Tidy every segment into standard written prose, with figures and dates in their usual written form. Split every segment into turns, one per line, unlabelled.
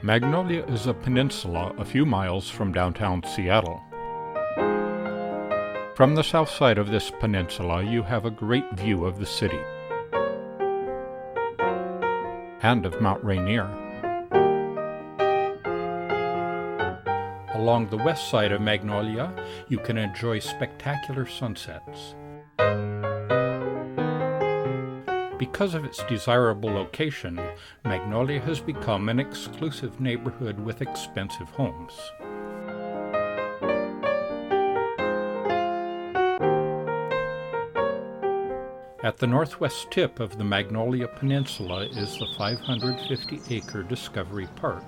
Magnolia is a peninsula a few miles from downtown Seattle. From the south side of this peninsula, you have a great view of the city and of Mount Rainier. Along the west side of Magnolia, you can enjoy spectacular sunsets. Because of its desirable location, Magnolia has become an exclusive neighborhood with expensive homes. At the northwest tip of the Magnolia Peninsula is the 550-acre Discovery Park.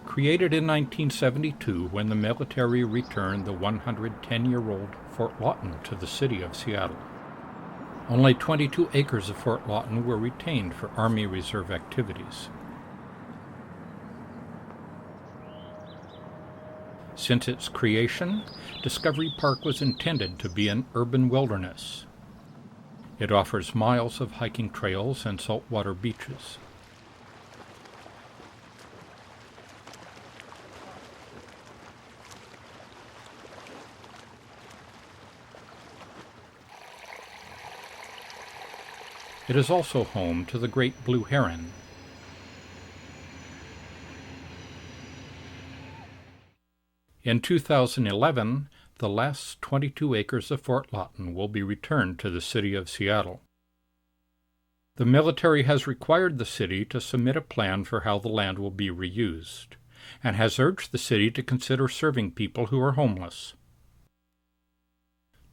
Created in 1972 when the military returned the 110-year-old Fort Lawton to the city of Seattle. Only 22 acres of Fort Lawton were retained for Army Reserve activities. Since its creation, Discovery Park was intended to be an urban wilderness. It offers miles of hiking trails and saltwater beaches. It is also home to the great blue heron. In 2011, the last 22 acres of Fort Lawton will be returned to the city of Seattle. The military has required the city to submit a plan for how the land will be reused, and has urged the city to consider serving people who are homeless.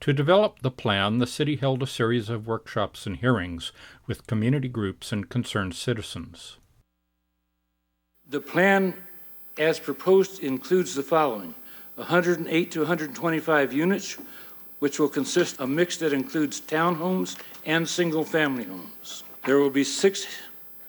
To develop the plan, the city held a series of workshops and hearings with community groups and concerned citizens.
The plan, as proposed, includes the following: 108 to 125 units, which will consist of a mix that includes townhomes and single-family homes. There will be 6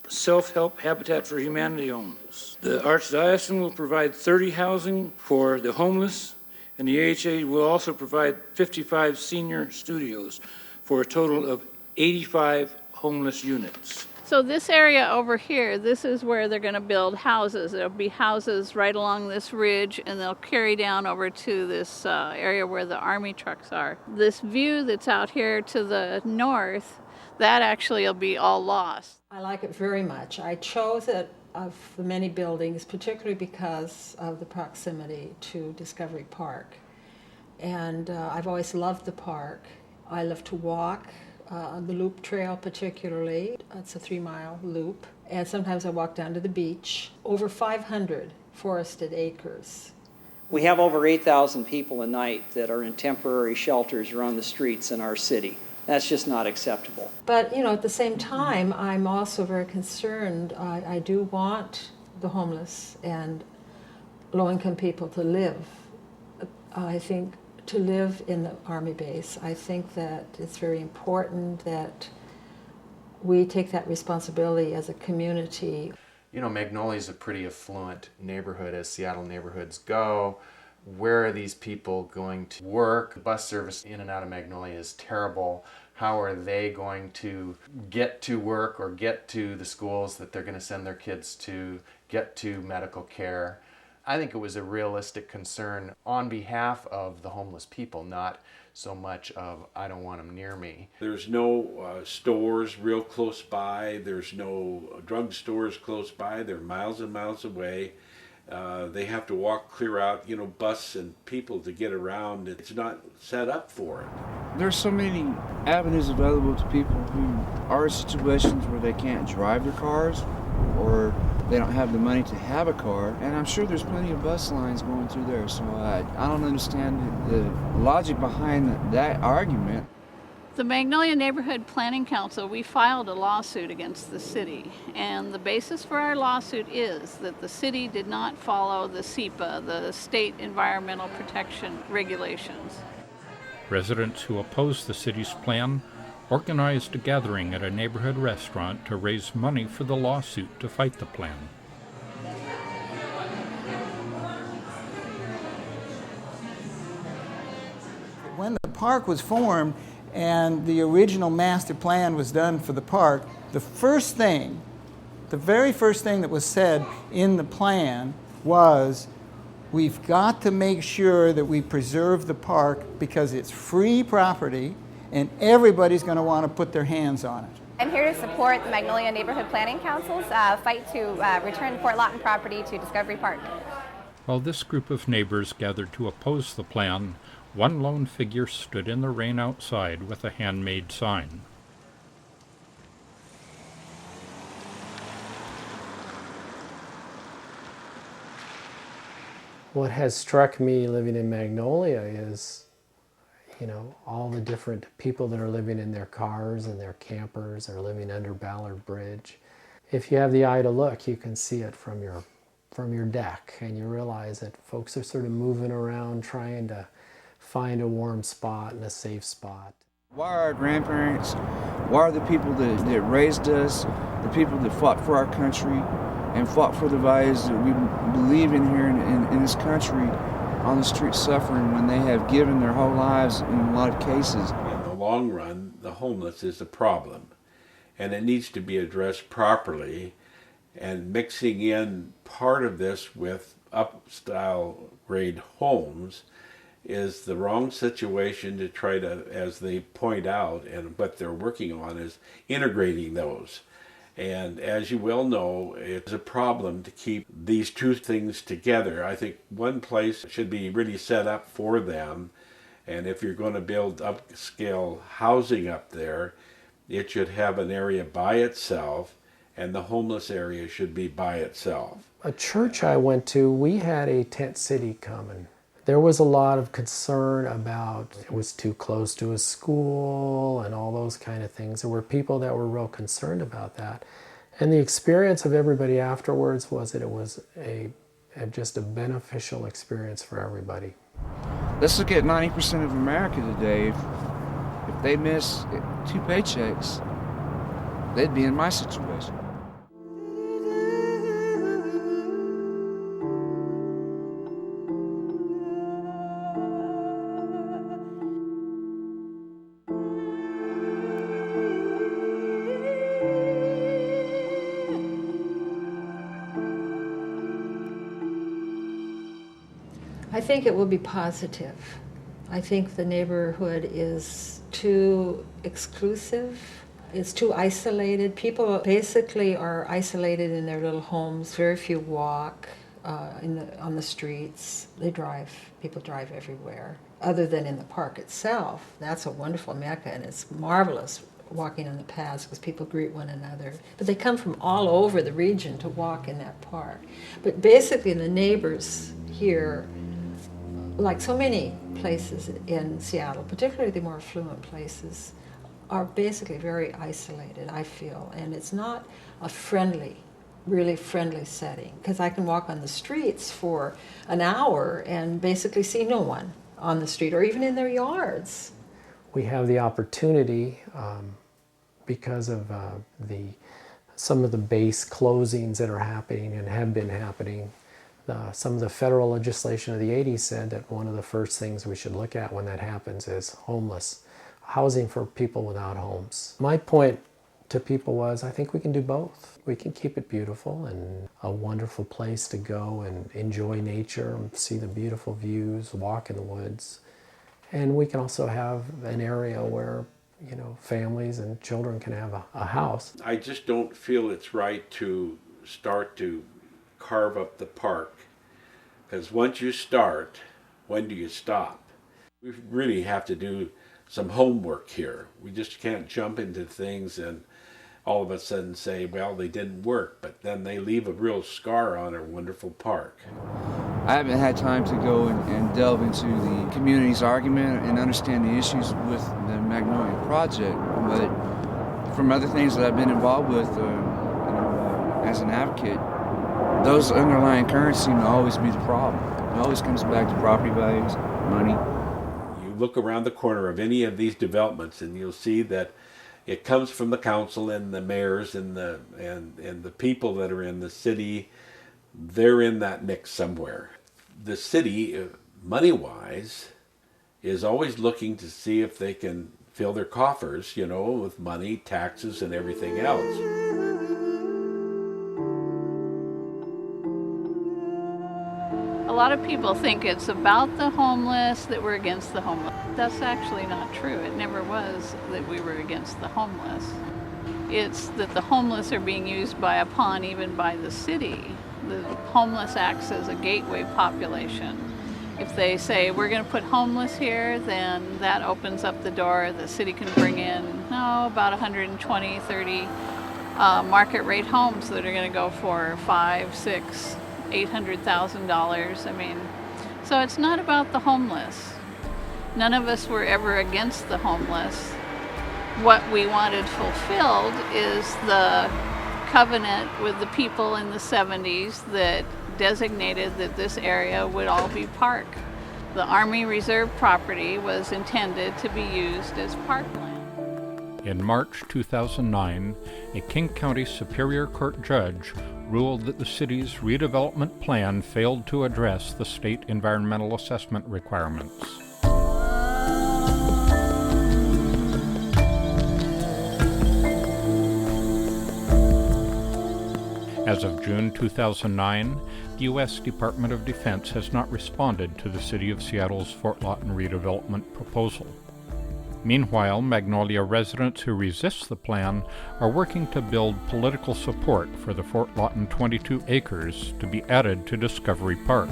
self-help Habitat for Humanity homes. The Archdiocese will provide 30 housing for the homeless, and the AHA will also provide 55 senior studios for a total of 85 homeless units.
So this area over here, this is where they're going to build houses. There'll be houses right along this ridge, and they'll carry down over to this area where the Army trucks are. This view that's out here to the north, that actually will be all lost.
I like it very much. I chose it of the many buildings, particularly because of the proximity to Discovery Park. And I've always loved the park. I love to walk. The loop trail particularly, it's a 3-mile loop, and sometimes I walk down to the beach. Over 500 forested acres.
We have over 8,000 people a night that are in temporary shelters or on the streets in our city. That's just not acceptable.
But, at the same time, I'm also very concerned. I do want the homeless and low-income people to live. I think to live in the Army base. I think that it's very important that we take that responsibility as a community.
Magnolia is a pretty affluent neighborhood as Seattle neighborhoods go. Where are these people going to work? The bus service in and out of Magnolia is terrible. How are they going to get to work or get to the schools that they're going to send their kids to, get to medical care? I think it was a realistic concern on behalf of the homeless people, not so much of, I don't want them near me.
There's no stores real close by. There's no drug stores close by. They're miles and miles away. They have to walk clear out, bus and people to get around. It's not set up for it.
There's so many avenues available to people who are in situations where they can't drive their cars or they don't have the money to have a car, and I'm sure there's plenty of bus lines going through there, so I don't understand the logic behind that argument.
The Magnolia Neighborhood Planning Council, we filed a lawsuit against the city, and the basis for our lawsuit is that the city did not follow the SEPA, the State Environmental Protection Regulations.
Residents who oppose the city's plan organized a gathering at a neighborhood restaurant to raise money for the lawsuit to fight the plan.
When the park was formed and the original master plan was done for the park, the first thing The very first thing that was said in the plan was, we've got to make sure that we preserve the park because it's free property and everybody's going to want to put their hands on it.
I'm here to support the Magnolia Neighborhood Planning Council's fight to return Fort Lawton property to Discovery Park.
While this group of neighbors gathered to oppose the plan, one lone figure stood in the rain outside with a handmade sign.
What has struck me living in Magnolia is, all the different people that are living in their cars and their campers are living under Ballard Bridge. If you have the eye to look, you can see it from your deck, and you realize that folks are sort of moving around trying to find a warm spot and a safe spot.
Why are our grandparents, why are the people that raised us, the people that fought for our country and fought for the values that we believe in here in this country on the street suffering when they have given their whole lives in a lot of cases?
In the long run, the homeless is a problem, and it needs to be addressed properly, and mixing in part of this with upstyle grade homes is the wrong situation to try to, as they point out, and what they're working on is integrating those. And as you well know, it's a problem to keep these two things together. I think one place should be really set up for them, and if you're going to build upscale housing up there, it should have an area by itself, and the homeless area should be by itself.
A church I went to, we had a tent city coming. There was a lot of concern about it was too close to a school and all those kind of things. There were people that were real concerned about that. And the experience of everybody afterwards was that it was just a beneficial experience for everybody.
Let's look at 90% of America today. If they miss 2 paychecks, they'd be in my situation.
I think it will be positive. I think the neighborhood is too exclusive. It's too isolated. People basically are isolated in their little homes. Very few walk on the streets. People drive everywhere. Other than in the park itself, that's a wonderful mecca, and it's marvelous walking on the paths because people greet one another. But they come from all over the region to walk in that park. But basically the neighbors here, like so many places in Seattle, particularly the more affluent places, are basically very isolated, I feel. And it's not a really friendly setting, because I can walk on the streets for an hour and basically see no one on the street or even in their yards.
We have the opportunity, because of some of the base closings that are happening and have been happening. Some of the federal legislation of the 80s said that one of the first things we should look at when that happens is housing for people without homes. My point to people was, I think we can do both. We can keep it beautiful and a wonderful place to go and enjoy nature, and see the beautiful views, walk in the woods. And we can also have an area where, families and children can have a house.
I just don't feel it's right to start to carve up the park, because once you start, when do you stop? We really have to do some homework here. We just can't jump into things and all of a sudden say, well, they didn't work, but then they leave a real scar on a wonderful park.
I haven't had time to go and delve into the community's argument and understand the issues with the Magnolia project, but from other things that I've been involved with as an advocate, those underlying currents seem to always be the problem. It always comes back to property values, money.
You look around the corner of any of these developments and you'll see that it comes from the council and the mayors and the people that are in the city. They're in that mix somewhere. The city, money-wise, is always looking to see if they can fill their coffers, with money, taxes, and everything else.
lot of people think it's about the homeless, that we're against the homeless. That's actually not true. It never was that we were against the homeless. It's that the homeless are being used upon even by the city. The homeless acts as a gateway population. If they say we're going to put homeless here, then that opens up the door. The city can bring in about 120, 30 market rate homes that are going to go for $500,000, $600,000, $800,000. I mean, so it's not about the homeless. None of us were ever against the homeless. What we wanted fulfilled is the covenant with the people in the 70s that designated that this area would all be park. The Army Reserve property was intended to be used as parkland.
In March 2009, a King County Superior Court judge ruled that the city's redevelopment plan failed to address the state environmental assessment requirements. As of June 2009, the U.S. Department of Defense has not responded to the City of Seattle's Fort Lawton redevelopment proposal. Meanwhile, Magnolia residents who resist the plan are working to build political support for the Fort Lawton 22 acres to be added to Discovery Park.